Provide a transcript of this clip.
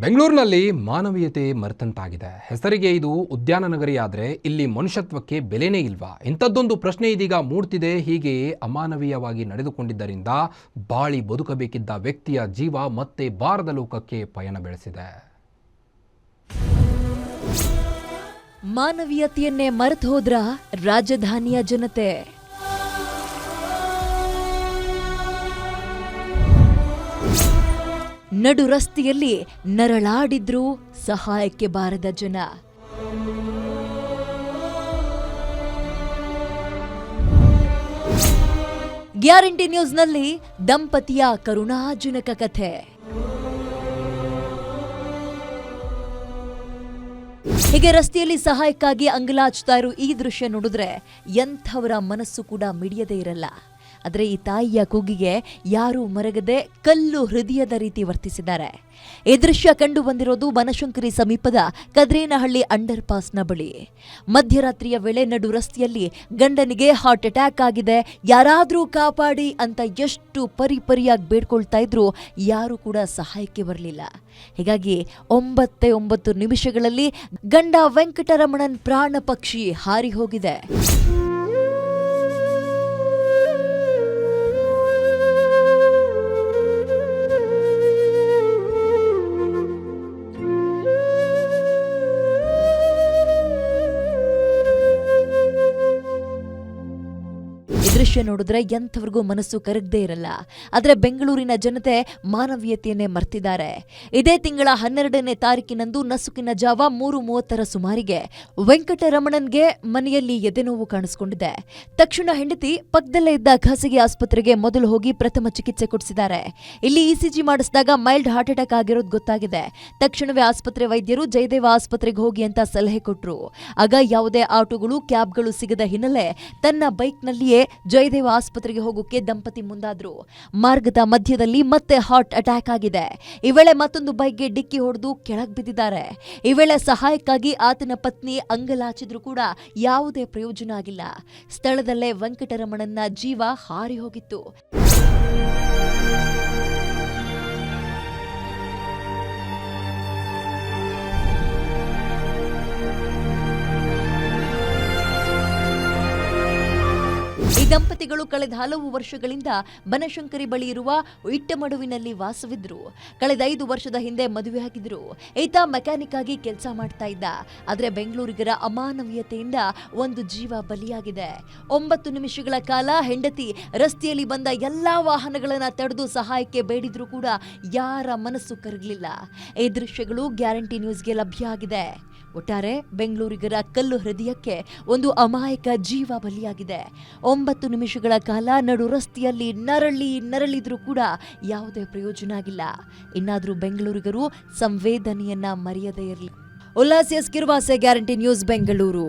ಬೆಂಗಳೂರಿನಲ್ಲಿ ಮಾನವೀಯತೆ ಮರೆತಂತಾಗಿದೆ. ಹೆಸರಿಗೆ ಇದು ಉದ್ಯಾನ ನಗರಿ ಆದರೆ ಇಲ್ಲಿ ಮನುಷ್ಯತ್ವಕ್ಕೆ ಬೆಲೆನೇ ಇಲ್ವಾ? ಇಂಥದ್ದೊಂದು ಪ್ರಶ್ನೆ ಇದೀಗ ಮೂಡ್ತಿದೆ. ಹೀಗೆಯೇ ಅಮಾನವೀಯವಾಗಿ ನಡೆದುಕೊಂಡಿದ್ದರಿಂದ ಬಾಳಿ ಬದುಕಬೇಕಿದ್ದ ವ್ಯಕ್ತಿಯ ಜೀವ ಮತ್ತೆ ಬಾರದ ಲೋಕಕ್ಕೆ ಪಯಣ ಬೆಳೆಸಿದೆ. ಮಾನವೀಯತೆಯನ್ನೇ ಮರೆತು ಹೋದ್ರ ರಾಜಧಾನಿಯ ಜನತೆ. ನಡು ರಸ್ತೆಯಲ್ಲಿ ನರಳಾಡಿದ್ರು ಸಹಾಯಕ್ಕೆ ಬಾರದ ಜನ. ಗ್ಯಾರಂಟಿ ನ್ಯೂಸ್ನಲ್ಲಿ ದಂಪತಿಯ ಕರುಣಾಜನಕ ಕಥೆ. ಹೀಗೆ ರಸ್ತೆಯಲ್ಲಿ ಸಹಾಯಕ್ಕಾಗಿ ಅಂಗಲಾಚ್ತಾ ಇರೋ ಈ ದೃಶ್ಯ ನೋಡಿದ್ರೆ ಎಂಥವರ ಮನಸ್ಸು ಕೂಡ ಮಿಡಿಯದೇ ಇರಲ್ಲ. ಆದರೆ ಈ ತಾಯಿಯ ಕೂಗಿಗೆ ಯಾರೂ ಮರಗದೆ ಕಲ್ಲು ಹೃದಯದ ರೀತಿ ವರ್ತಿಸಿದ್ದಾರೆ. ಈ ದೃಶ್ಯ ಕಂಡು ಬಂದಿರೋದು ಬನಶಂಕರಿ ಸಮೀಪದ ಕದ್ರೇನಹಳ್ಳಿ ಅಂಡರ್ ಪಾಸ್ನ ಬಳಿ. ಮಧ್ಯರಾತ್ರಿಯ ವೇಳೆ ನಡು ರಸ್ತೆಯಲ್ಲಿ ಗಂಡನಿಗೆ ಹಾರ್ಟ್ ಅಟ್ಯಾಕ್ ಆಗಿದೆ, ಯಾರಾದರೂ ಕಾಪಾಡಿ ಅಂತ ಎಷ್ಟು ಪರಿಪರಿಯಾಗಿ ಬೇಡ್ಕೊಳ್ತಾ ಇದ್ರು, ಯಾರೂ ಕೂಡ ಸಹಾಯಕ್ಕೆ ಬರಲಿಲ್ಲ. ಹೀಗಾಗಿ 9 ನಿಮಿಷಗಳಲ್ಲಿ ಗಂಡ ವೆಂಕಟರಮಣನ್ ಪ್ರಾಣ ಪಕ್ಷಿ ಹಾರಿ ಹೋಗಿದೆ. ದೃಶ್ಯ ನೋಡಿದ್ರೆ ಎಂಥವ್ರಿಗೂ ಮನಸ್ಸು ಕರಗದೇ ಇರಲ್ಲ. ಆದರೆ ಬೆಂಗಳೂರಿನ ಜನತೆ ಮಾನವೀಯತೆಯನ್ನೇ ಮರ್ತಿದ್ದಾರೆ. ಇದೇ ತಿಂಗಳ 12ನೇ ತಾರೀಕಿನಂದು ನಸುಕಿನ ಜಾವ 3:30 ಸುಮಾರಿಗೆ ವೆಂಕಟರಮಣನ್ಗೆ ಮನೆಯಲ್ಲಿ ಎದೆನೋವು ಕಾಣಿಸಿಕೊಂಡಿದೆ. ತಕ್ಷಣ ಹೆಂಡತಿ ಪಕ್ಕದಲ್ಲೇ ಇದ್ದ ಖಾಸಗಿ ಆಸ್ಪತ್ರೆಗೆ ಮೊದಲು ಹೋಗಿ ಪ್ರಥಮ ಚಿಕಿತ್ಸೆ ಕೊಡಿಸಿದ್ದಾರೆ. ಇಲ್ಲಿ ಇಸಿಜಿ ಮಾಡಿಸಿದಾಗ ಮೈಲ್ಡ್ ಹಾರ್ಟ್ ಅಟ್ಯಾಕ್ ಆಗಿರೋದು ಗೊತ್ತಾಗಿದೆ. ತಕ್ಷಣವೇ ಆಸ್ಪತ್ರೆ ವೈದ್ಯರು ಜಯದೇವ ಆಸ್ಪತ್ರೆಗೆ ಹೋಗಿ ಅಂತ ಸಲಹೆ ಕೊಟ್ಟರು. ಆಗ ಯಾವುದೇ ಆಟೋಗಳು ಕ್ಯಾಬ್ಗಳು ಸಿಗದ ಹಿನ್ನೆಲೆ ತನ್ನ ಬೈಕ್ನಲ್ಲಿಯೇ ಜಯದೇವ ಆಸ್ಪತ್ರೆಗೆ ಹೋಗೋಕೆ ದಂಪತಿ ಮುಂದಾದ್ರು. ಮಾರ್ಗದ ಮಧ್ಯದಲ್ಲಿ ಮತ್ತೆ ಹಾರ್ಟ್ ಅಟ್ಯಾಕ್ ಆಗಿದೆ. ಈ ವೇಳೆ ಮತ್ತೊಂದು ಬೈಕ್ಗೆ ಡಿಕ್ಕಿ ಹೊಡೆದು ಕೆಳಗೆ ಬಿದ್ದಿದ್ದಾರೆ. ಈ ವೇಳೆ ಸಹಾಯಕ್ಕಾಗಿ ಆತನ ಪತ್ನಿ ಅಂಗಲಾಚಿದ್ರು ಕೂಡ ಯಾವುದೇ ಪ್ರಯೋಜನ ಆಗಿಲ್ಲ. ಸ್ಥಳದಲ್ಲೇ ವೆಂಕಟರಮಣನ್ನ ಜೀವ ಹಾರಿ ಹೋಗಿತ್ತು. ಈ ದಂಪತಿಗಳು ಕಳೆದ ಹಲವು ವರ್ಷಗಳಿಂದ ಬನಶಂಕರಿ ಬಳಿ ಇರುವ ಇಟ್ಟಮಡುವಿನಲ್ಲಿ ವಾಸವಿದ್ರು. ಕಳೆದ 5 ವರ್ಷದ ಹಿಂದೆ ಮದುವೆಯಾಗಿದ್ರು. ಈತ ಮೆಕ್ಯಾನಿಕ್ ಆಗಿ ಕೆಲಸ ಮಾಡ್ತಾ ಇದ್ದ. ಆದರೆ ಬೆಂಗಳೂರಿಗರ ಅಮಾನವೀಯತೆಯಿಂದ ಒಂದು ಜೀವ ಬಲಿಯಾಗಿದೆ. 9 ನಿಮಿಷಗಳ ಕಾಲ ಹೆಂಡತಿ ರಸ್ತೆಯಲ್ಲಿ ಬಂದ ಎಲ್ಲಾ ವಾಹನಗಳನ್ನ ತಡೆದು ಸಹಾಯಕ್ಕೆ ಬೇಡಿದ್ರೂ ಕೂಡ ಯಾರ ಮನಸ್ಸು ಕರಗಲಿಲ್ಲ. ಈ ದೃಶ್ಯಗಳು ಗ್ಯಾರಂಟಿ ನ್ಯೂಸ್ಗೆ ಲಭ್ಯ ಆಗಿದೆ. ಒಟ್ಟಾರೆ ಬೆಂಗಳೂರಿಗರ ಕಲ್ಲು ಹೃದಯಕ್ಕೆ ಒಂದು ಅಮಾಯಕ ಜೀವ ಬಲಿಯಾಗಿದೆ. 9 ನಿಮಿಷಗಳ ಕಾಲ ನಡು ರಸ್ತೆಯಲ್ಲಿ ನರಳಿದ್ರೂ ಕೂಡ ಯಾವುದೇ ಪ್ರಯೋಜನ ಆಗಿಲ್ಲ. ಇನ್ನಾದರೂ ಬೆಂಗಳೂರಿಗರು ಸಂವೇದನೆಯನ್ನ ಮರೆಯದೇ ಇರಲಿ. Ullas Kiruvase, guarantee news, Bengaluru.